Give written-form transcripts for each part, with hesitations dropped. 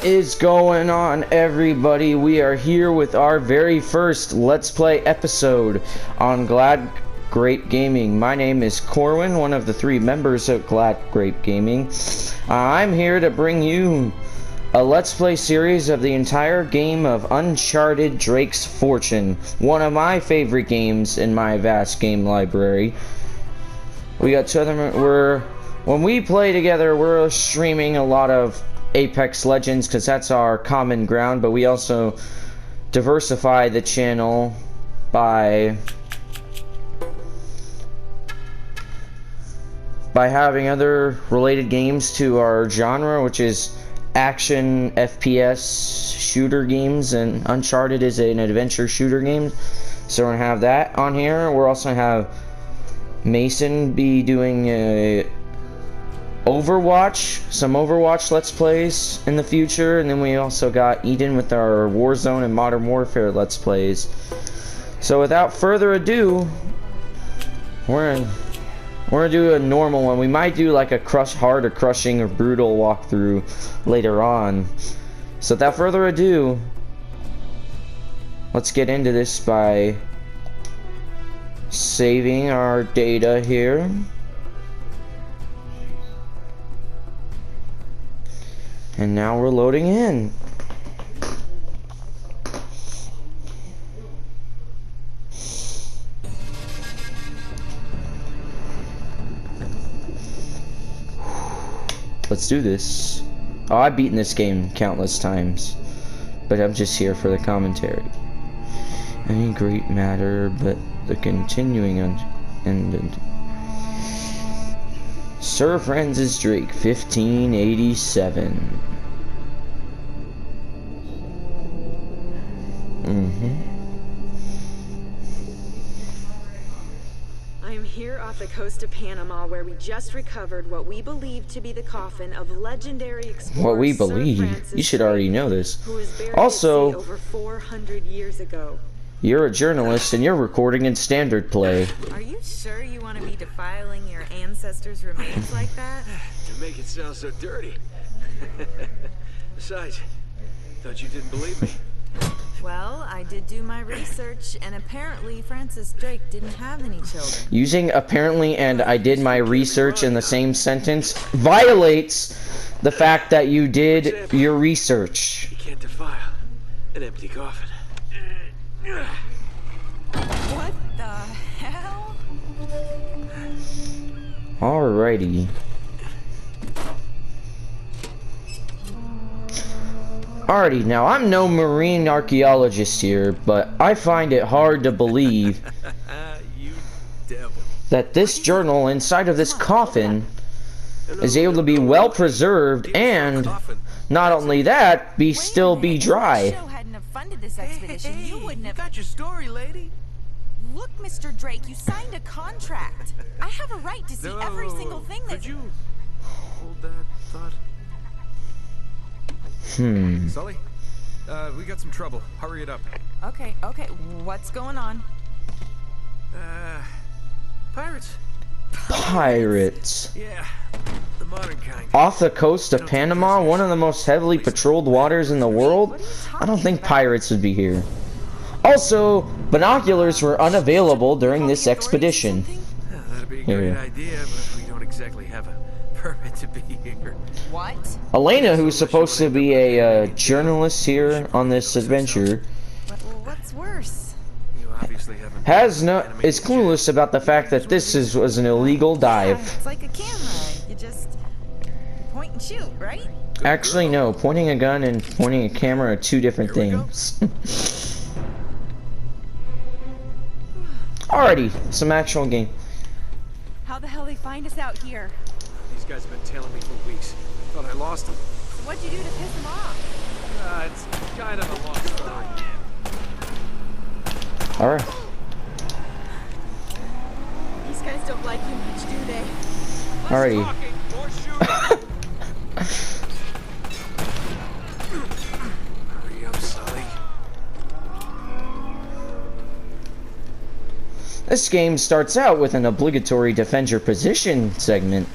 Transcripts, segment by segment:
is going on, everybody? We are here with our very first Let's Play episode on Glad Grape Gaming. My name is Corwin, one of the 3 members of Glad Grape Gaming. I'm here to bring you a Let's Play series of the entire game of Uncharted Drake's Fortune, one of my favorite games in my vast game library. We got 2 other... When we play together, we're streaming a lot of Apex Legends because that's our common ground, but we also diversify the channel by having other related games to our genre, which is action FPS shooter games, and Uncharted is an adventure shooter game, so we're gonna have that on here. We're also gonna have Mason be doing some Overwatch Let's Plays in the future, and then we also got Eden with our Warzone and Modern Warfare Let's Plays. So without further ado, we're gonna do a normal one. We might do like a hard or crushing or brutal walkthrough later on. So without further ado, let's get into this by saving our data here. And now we're loading in. Let's do this. Oh, I've beaten this game countless times, but I'm just here for the commentary. Any great matter, but the continuing unended. Sir Francis Drake, 1587. I am here off the coast of Panama, where we just recovered what we believe to be the coffin of legendary explorer. What we believe? You should already know this. Who was buried Also, at sea over 400 years ago. You're a journalist and you're recording in standard play. Are you sure you want to be defiling your ancestors' remains like that? To make it sound so dirty. Besides, thought you didn't believe me. Well, I did do my research, and apparently Francis Drake didn't have any children. Using apparently and I did my research in the same sentence violates the fact that you did your research. You can't defile an empty coffin. What the hell? Alrighty. Alrighty, now I'm no marine archaeologist here, but I find it hard to believe You devil. that this journal inside of this coffin is able to be well preserved, and not only that, still be dry. Hadn't have funded this expedition, you wouldn't have. Got your story, lady. Look, Mr. Drake, you signed a contract. I have a right to see every single thing that. Could you hold that thought? Sully, we got some trouble. Hurry it up. Okay, what's going on? Pirates. Pirates. Yeah, the modern kind. Off the coast of Panama, one of the most heavily patrolled waters in the world? I don't think pirates would be here. Also, binoculars were unavailable during this expedition. Yeah, that'd be a great idea, but we don't exactly have a permit to be here. What? Elena, who's supposed to be a journalist here on this adventure, What's worse? You obviously haven't. is clueless about the fact that this was an illegal dive. It's like a camera. You just point and shoot, right? Actually, no. Pointing a gun and pointing a camera are 2 different things. Alrighty, some actual game. How the hell they find us out here? These guys have been tailing me for weeks. Thought I lost them. What'd you do to piss them off? It's kind of a long story. Alright. These guys don't like you much, do they? Alrighty. Hurry up, Sully. This game starts out with an obligatory defend your position segment.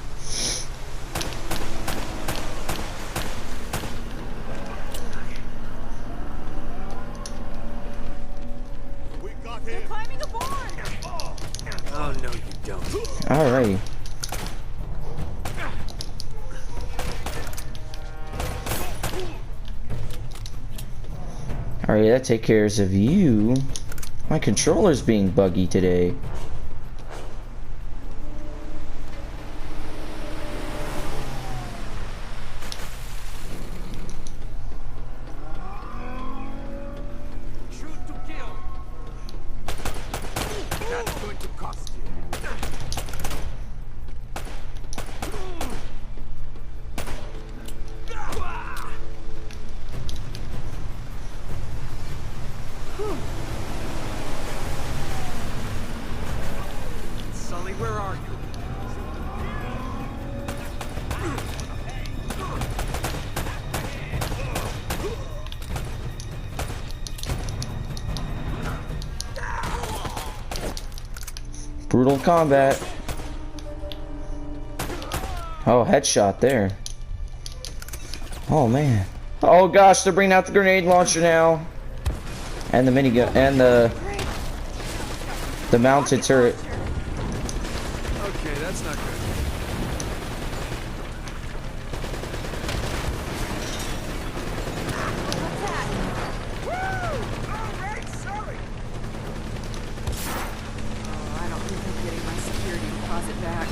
Alrighty. Alright, that takes care of you. My controller's being buggy today. Shoot to kill. That's going to cost you. Sully, where are you? Brutal combat. Oh, headshot there. Oh man. Oh gosh, they're bringing out the grenade launcher now. And the minigun and the mounted turret. Okay, that's not good. Oh, I don't think I'm getting my security deposit back.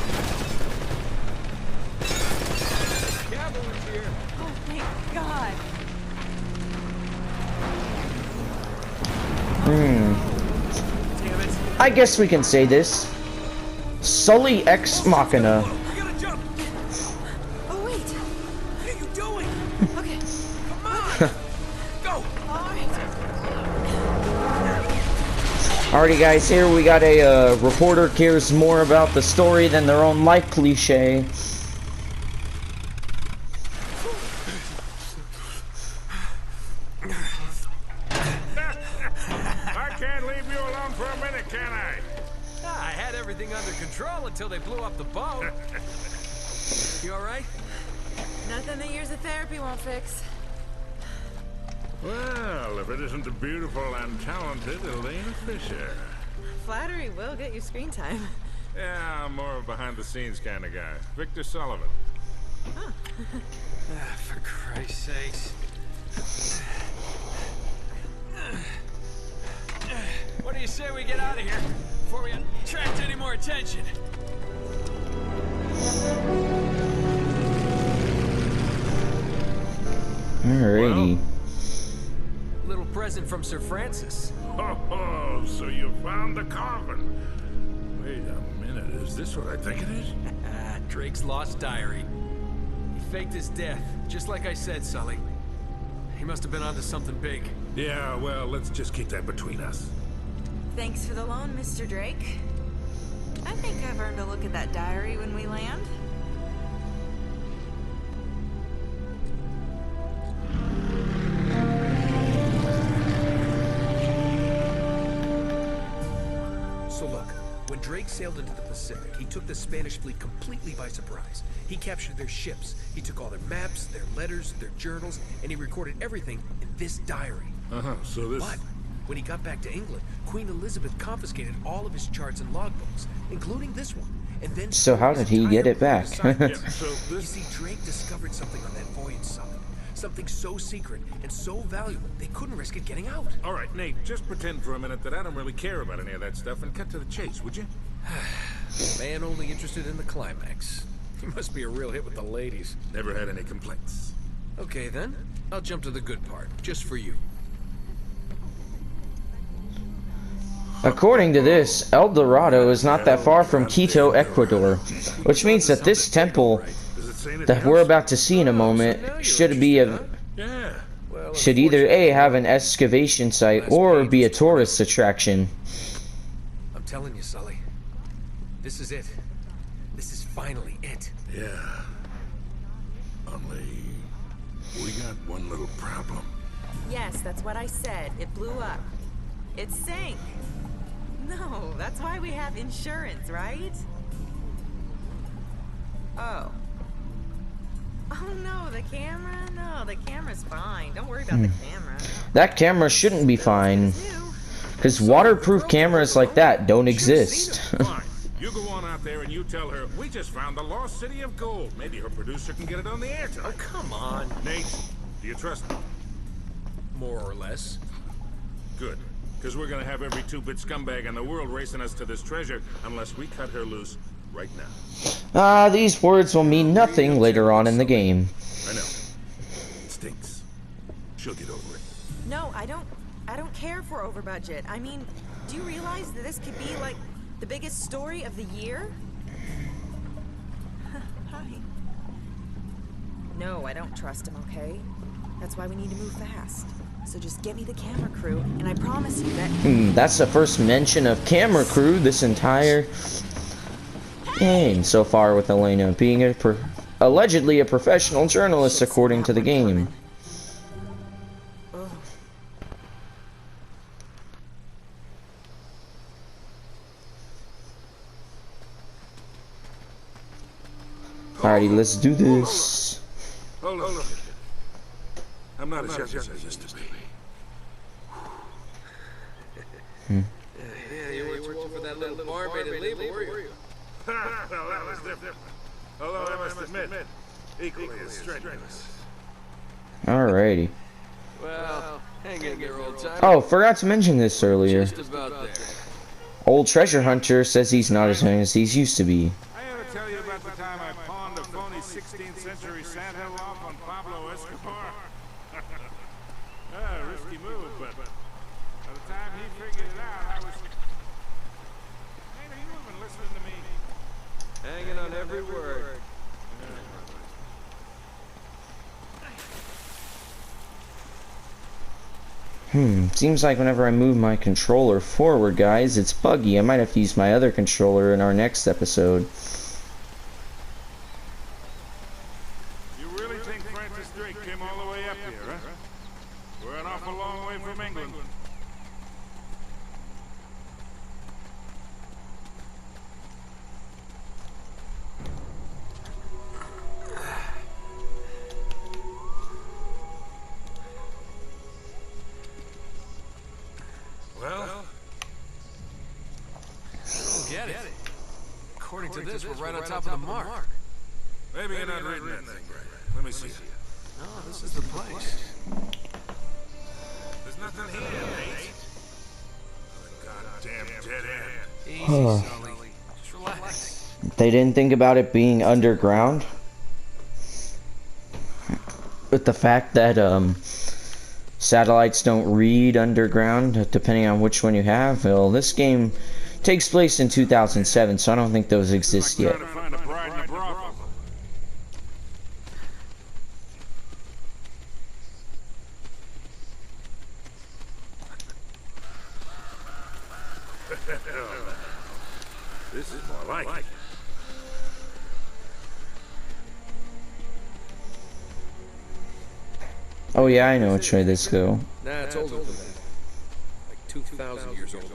Cavalry's here. Oh, thank God. Damn it. I guess we can say this. Sully Ex Machina. We gotta jump. Oh, wait. What are you doing? Okay. Come on. Go. All right. Alrighty guys, here we got a reporter cares more about the story than their own life cliche. I can't leave you alone for a minute, can I? I had everything under control until they blew up the boat. You all right? Nothing that years of therapy won't fix. Well, if it isn't the beautiful and talented Elena Fisher. Flattery will get you screen time. Yeah, I'm more of a behind-the-scenes kind of guy. Victor Sullivan. For Christ's sakes. What do you say we get out of here before we attract any more attention? Alrighty. Little present from Sir Francis. Oh, so you found the coffin. Wait a minute, is this what I think it is? Drake's lost diary. He faked his death, just like I said, Sully. He must have been onto something big. Yeah, well, let's just keep that between us. Thanks for the loan, Mr. Drake. I think I've earned a look at that diary when we land. So look, when Drake sailed into the Pacific, he took the Spanish fleet completely by surprise. He captured their ships, he took all their maps, their letters, their journals, and he recorded everything in this diary. So this... But when he got back to England, Queen Elizabeth confiscated all of his charts and logbooks, including this one. And then So how did he get it back? Yeah, so You this... see, Drake discovered something on that voyage, Sully. Something so secret and so valuable, they couldn't risk it getting out. All right, Nate, just pretend for a minute that I don't really care about any of that stuff and cut to the chase, would you? Man only interested in the climax. He must be a real hit with the ladies. Never had any complaints. Okay then, I'll jump to the good part, just for you. According to this, El Dorado is not that far from Quito, Ecuador, which means that this temple Does it say anything that we're else? about to see in a moment should be a Yeah. Well, should either A, have an excavation site or be a tourist attraction. I'm telling you, Sully. This is it. This is finally it. Yeah. Only... we got one little problem. Yes, that's what I said. It blew up. It sank. No, that's why we have insurance, right? Oh. Oh no, the camera? No, the camera's fine. Don't worry about the camera. That camera shouldn't be fine, New. because waterproof cameras like that don't exist. Fine. You go on out there and you tell her, we just found the lost city of gold. Maybe her producer can get it on the air tonight. Oh, come on. Nate, do you trust me? More or less. Good. Because we're gonna have every two-bit scumbag in the world racing us to this treasure unless we cut her loose right now. These words will mean nothing later on in the game. I know. It stinks. She'll get over it. No, I don't care for over budget. I mean, do you realize that this could be like the biggest story of the year? Hi. No, I don't trust him, okay? That's why we need to move fast. So just get me the camera crew, and I promise you that... That's the first mention of camera crew this entire game so far, with Elena being allegedly a professional journalist according to the game. Alrighty, let's do this. Hold on. I'm not as young as I used to be. Yeah, you weren't too old for that little barmaid in Lima, were you? Well, that was different. Although I must admit, equally as strenuous. Alrighty. Well, hang in there, old timer. Oh, forgot to mention this earlier. Just about there. Old treasure hunter says he's not as young as he used to be. I ever tell you about the time I pawned a phony 16th century Santa off on Pablo Escobar? Risky move, but by the time he figured it out, I was... Maybe you have been listening to me. Hanging on every word. Seems like whenever I move my controller forward, guys, it's buggy. I might have to use my other controller in our next episode. You really think Francis Drake came all the way up here, huh? We're an awful long way from England. Well, get it. According to this, we're right on top of the mark. Maybe you're not reading that thing right. Let me see. No, this is the place. There's nothing here, mate. Goddamn dead end. Easy, Sully. Just relax. They didn't think about it being underground. With the fact that satellites don't read underground, depending on which one you have. Well, this game takes place in 2007, so I don't think those exist yet. Trying to find a bride in a brothel. This is more like it. Oh yeah, I know which way this go. Nah, it's older than that. Like 2,000 years older.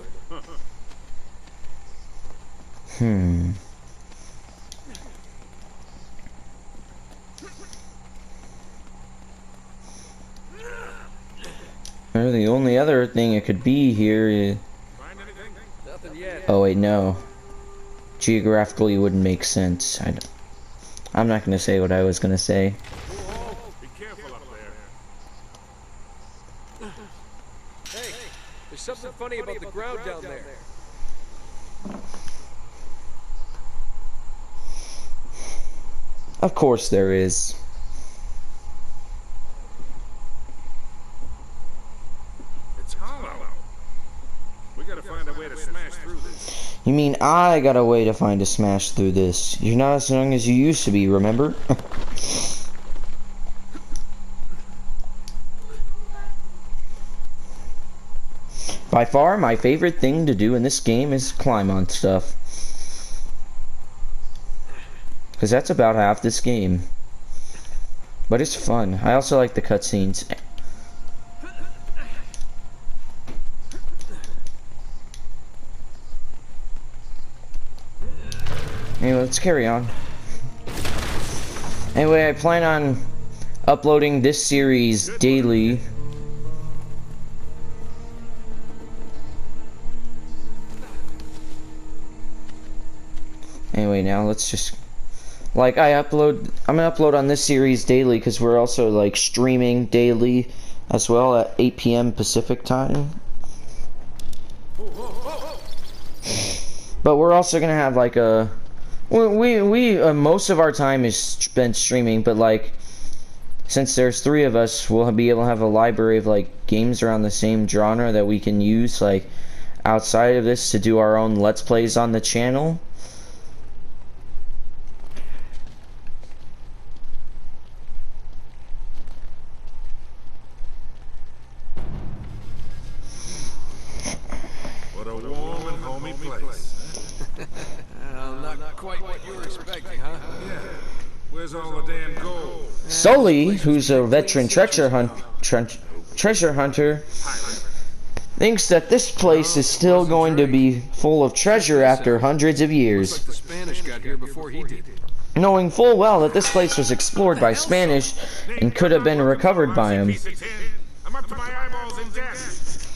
The only other thing it could be here is... Nothing yet. Oh wait, no. Geographically, it wouldn't make sense. I'm not gonna say what I was gonna say. Be careful up there. Hey, there's something funny about the ground down there. Of course there is. It's hollow. We gotta find a way to smash through this. You mean I got a way to find a smash through this? You're not as young as you used to be, remember? By far, my favorite thing to do in this game is climb on stuff. Because that's about half this game. But it's fun. I also like the cutscenes. Anyway, let's carry on. Anyway, I plan on uploading this series daily. Anyway, now let's just like I'm gonna upload on this series daily because we're also like streaming daily as well at 8 p.m. Pacific time. But we're also gonna have like a we most of our time is spent streaming, but like since there's 3 of us, we'll be able to have a library of like games around the same genre that we can use like outside of this to do our own Let's Plays on the channel. What a warm and homey place. Well, not quite what you were expecting, huh? Yeah. Where's all the damn gold? Sully, who's a veteran treasure hunter, thinks that this place is still going to be full of treasure after hundreds of Looks like years, the Spanish got here before he did. knowing full well that this place was explored by Spanish and could have been recovered by him. I'm up to my eyeballs in debt.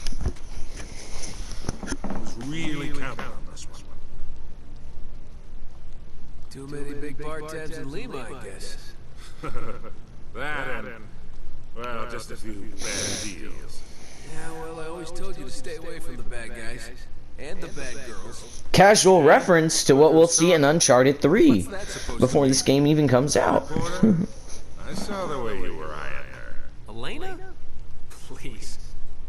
I was really counting on this one. Too many big bar tabs in Lima, I guess. That and, well, just a few bad deals. Yeah, well, I always told you to stay away from the bad guys. And the bad girls. Casual reference to what we'll see in Uncharted 3 before this game even comes out. I saw the way you were eyeing her. Elena? Please.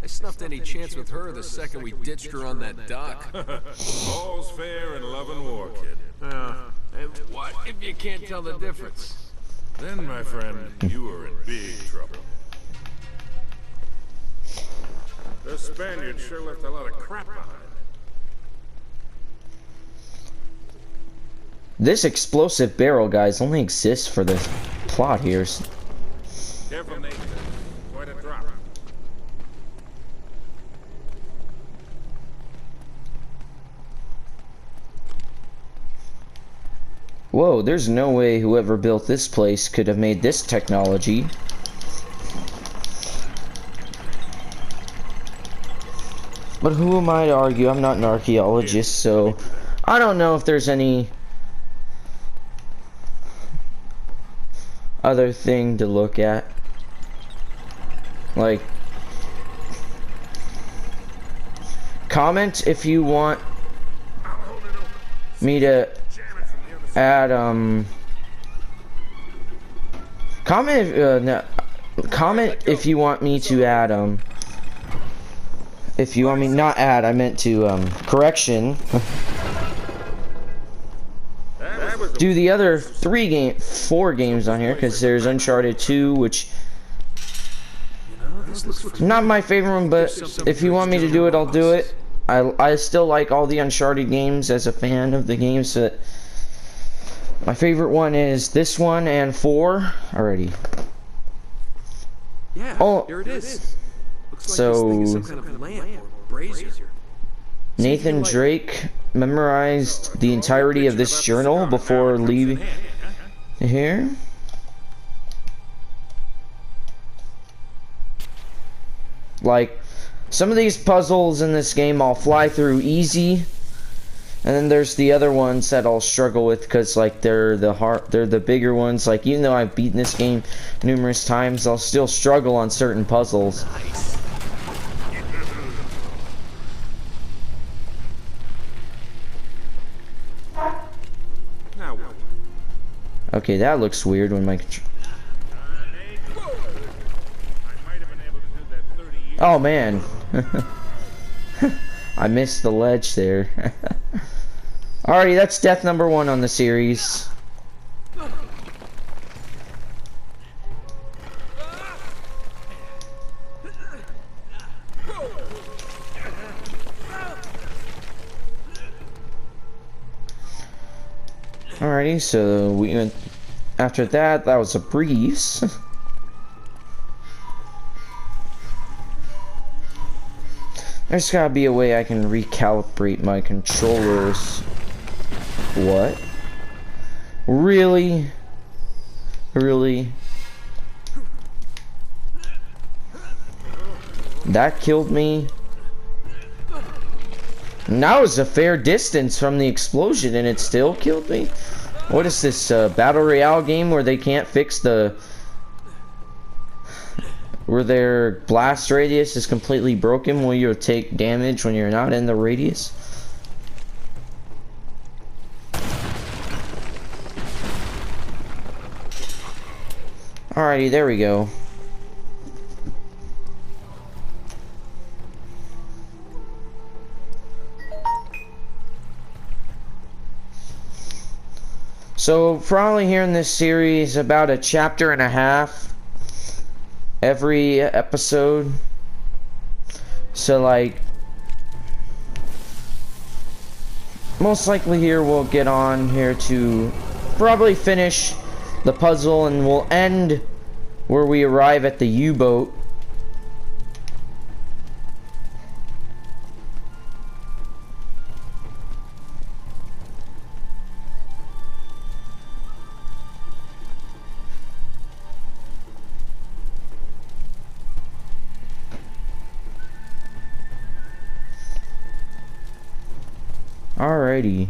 I snuffed any chance with her the second we ditched her on that dock. All's fair in love and war, kid. And what if you can't tell the difference? Then, my friend, you are in big trouble. The Spaniards sure left a lot of crap behind. This explosive barrel, guys, only exists for the plot here. Careful, Nathan. Quite a drop. Whoa, there's no way whoever built this place could have made this technology. But who am I to argue? I'm not an archaeologist, so I don't know if there's any other thing to look at. Like, comment if you want me to add comment if you want me to add if you want me not add, I meant to correction. Do the other 4 games on here, because there's Uncharted 2, which not my favorite one, but if you want me to do it, I'll do it. I still like all the Uncharted games as a fan of the games, but my favorite one is this one and 4 already. Yeah, Oh, here it is. Looks like so this thing is some kind of lamp or brazier. Nathan Drake memorized the entirety of this journal before leaving here. Like, some of these puzzles in this game I'll fly through easy, and then there's the other ones that I'll struggle with because like they're the bigger ones. Like, even though I've beaten this game numerous times, I'll still struggle on certain puzzles. Now what? Okay, that looks weird when my I might have been able to do that 30 years. oh man. I missed the ledge there. Alrighty, that's death number 1 on the series. Alrighty, so we went after that was a breeze. There's gotta be a way I can recalibrate my controllers. What? Really? Really? That killed me? And that was a fair distance from the explosion, and it still killed me. What is this, Battle Royale game where they can't fix the... where their blast radius is completely broken where you'll take damage when you're not in the radius? Alrighty, there we go. So, probably here in this series, about a chapter and a half every episode. So, like, most likely here we'll get on here to probably finish the puzzle, and we'll end where we arrive at the U-boat. Alrighty.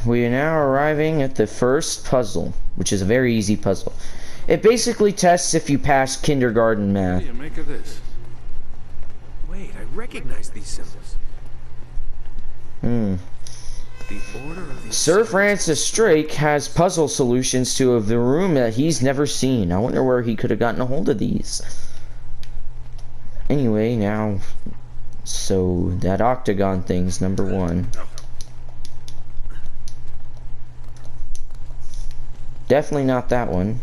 We are now arriving at the first puzzle, which is a very easy puzzle. It basically tests if you pass kindergarten math. What do you make of this? Wait, I recognize these symbols. The order of these Sir symbols. Francis Drake has puzzle solutions to the room that he's never seen. I wonder where he could have gotten a hold of these. Anyway, now, so that octagon thing's number 1. Definitely not that one.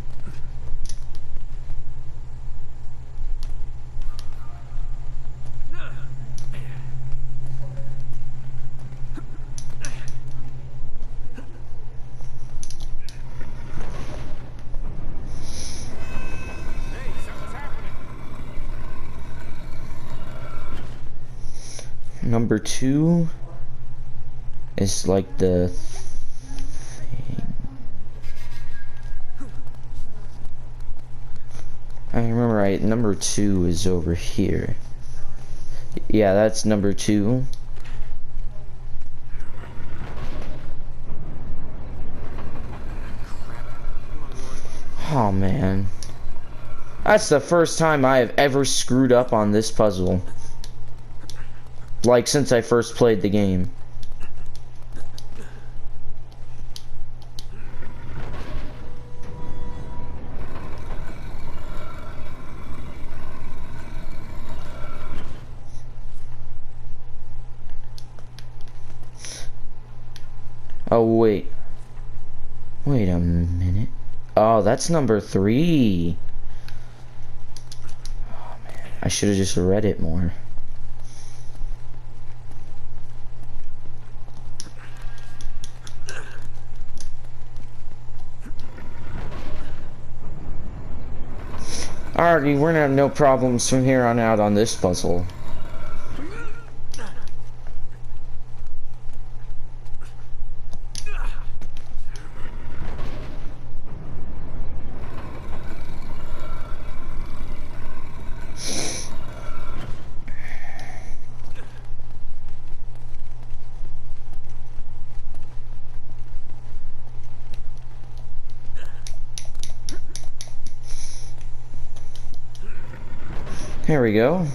Number 2 is like the thing. I remember right, number 2 is over here. Yeah, that's number 2. Oh man. That's the first time I have ever screwed up on this puzzle. Like, since I first played the game. Oh, wait. Wait a minute. Oh, that's number 3. Oh, man. I should have just read it more. Alrighty, we're gonna have no problems from here on out on this puzzle. Here we go.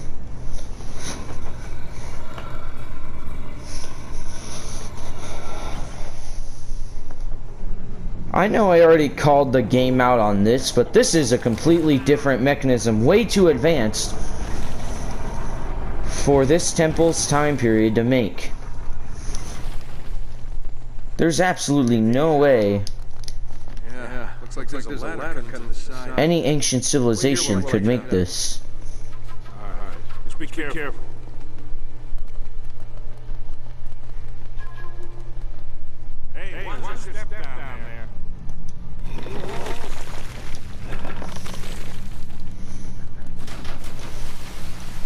I know I already called the game out on this, but this is a completely different mechanism, way too advanced for this temple's time period to make. There's absolutely no way Yeah, looks like there's a ladder cut in the side. any ancient civilization could make this. Alright, just be careful. Hey, watch your step down there.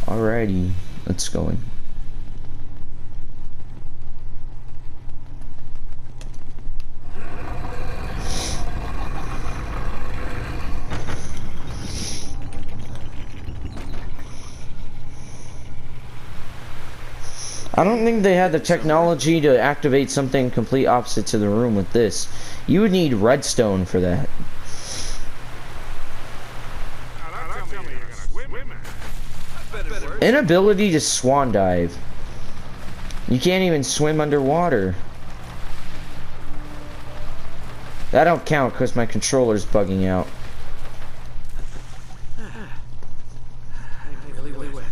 Alrighty, let's go in. I don't think they had the technology to activate something complete opposite to the room with this. You would need redstone for that. Inability to swan dive. You can't even swim underwater. That don't count because my controller's bugging out. Really wet.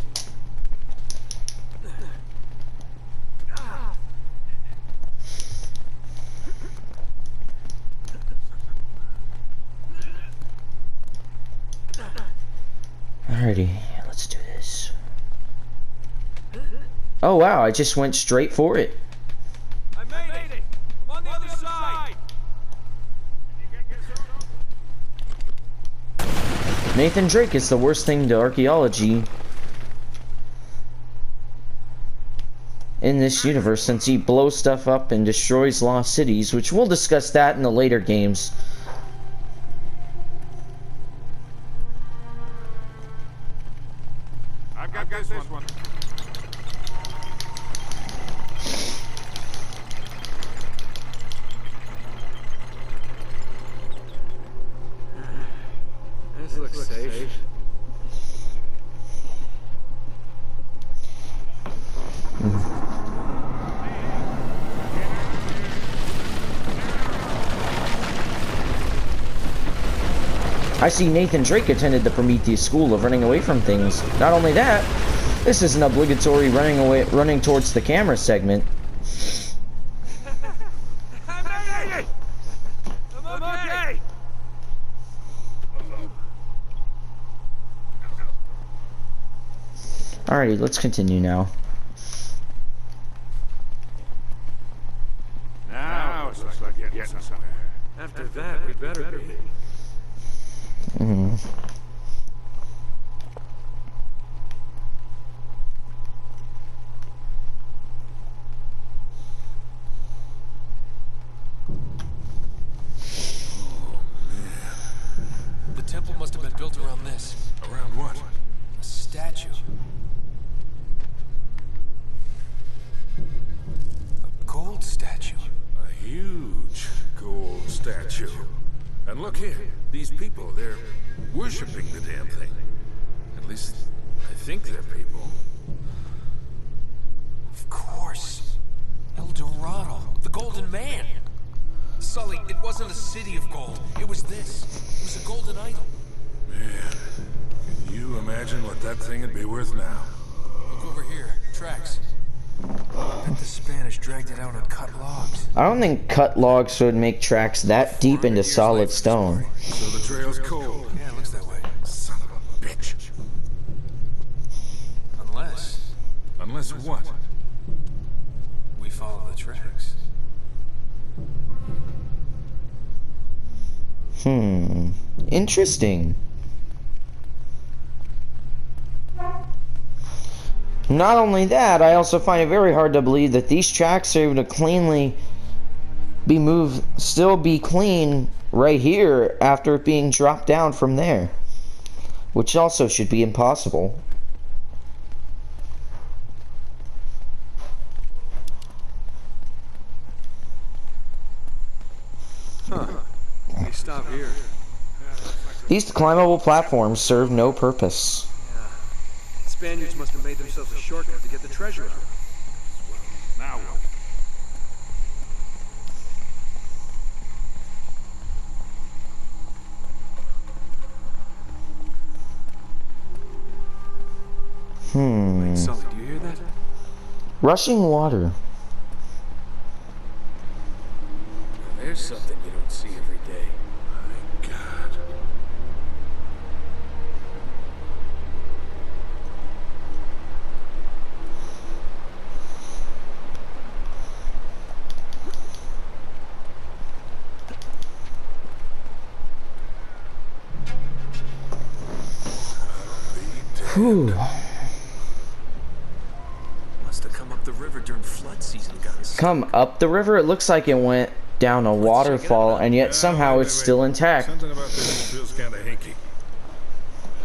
Alrighty, let's do this. Oh wow, I just went straight for it. I made it! I'm on the other side! Nathan Drake is the worst thing to archaeology in this universe since he blows stuff up and destroys lost cities, which we'll discuss that in the later games. I've got this one. This looks safe. I see Nathan Drake attended the Prometheus School of running away from things. Not only that, this is an obligatory running towards the camera segment. I'm okay! Alrighty, let's continue now. Now it looks like you're getting somewhere. After that, we better be. The temple must have been built around this. Around what? A statue. A gold statue. A huge gold statue. And look here, these people, they're worshipping the damn thing. At least, I think they're people. Of course. El Dorado. The Golden Man. Sully, it wasn't a city of gold. It was this. It was a golden idol. Man, can you imagine what that thing would be worth now? Look over here. Tracks. I bet the Spanish dragged it out on cut logs. I don't think cut logs would make tracks that deep into solid stone. So the trail's cold. Yeah, it looks that way. Son of a bitch. Unless Unless what? we follow the tracks. Interesting. Not only that, I also find it very hard to believe that these tracks are able to cleanly be moved, still be clean right here after it being dropped down from there. Which also should be impossible. They stop here. These climbable platforms serve no purpose. Spaniards must have made themselves a shortcut to get the treasure out. Now what? Sully, do you hear that? Rushing water. There's something you don't see every day. My God. Whew. Must have come up the river during flood season, guys. Come up the river? It looks like it went down a waterfall, and yet somehow it's still intact. Something about this feels kind of hinky.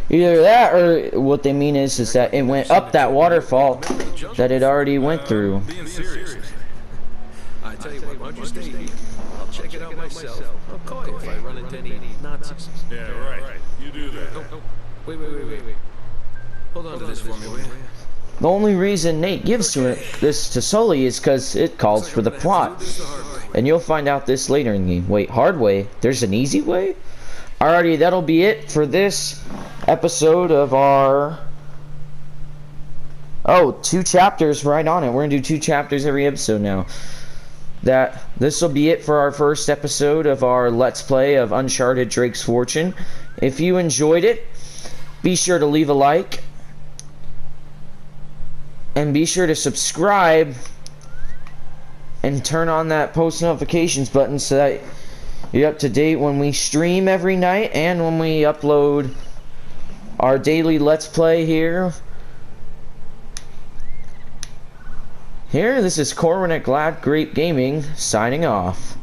Either that, or what they mean is that it went up that waterfall that it already went through. Being serious. I tell you what, why don't you stay here? I'll check it out myself. I'll call you if I run into any Nazis. Yeah, right. You do that. Oh, wait. Hold on to this for me, will you? The only reason Nate gives this to Sully is because it calls for the plot. And you'll find out this later in the game. Wait, hard way? There's an easy way? Alrighty, that'll be it for this episode of our... Oh, 2 chapters right on it. We're going to do 2 chapters every episode now. This will be it for our first episode of our Let's Play of Uncharted Drake's Fortune. If you enjoyed it, be sure to leave a like. And be sure to subscribe and turn on that post notifications button so that you're up to date when we stream every night and when we upload our daily Let's Play here. This is Corwin at Glad Grape Gaming signing off.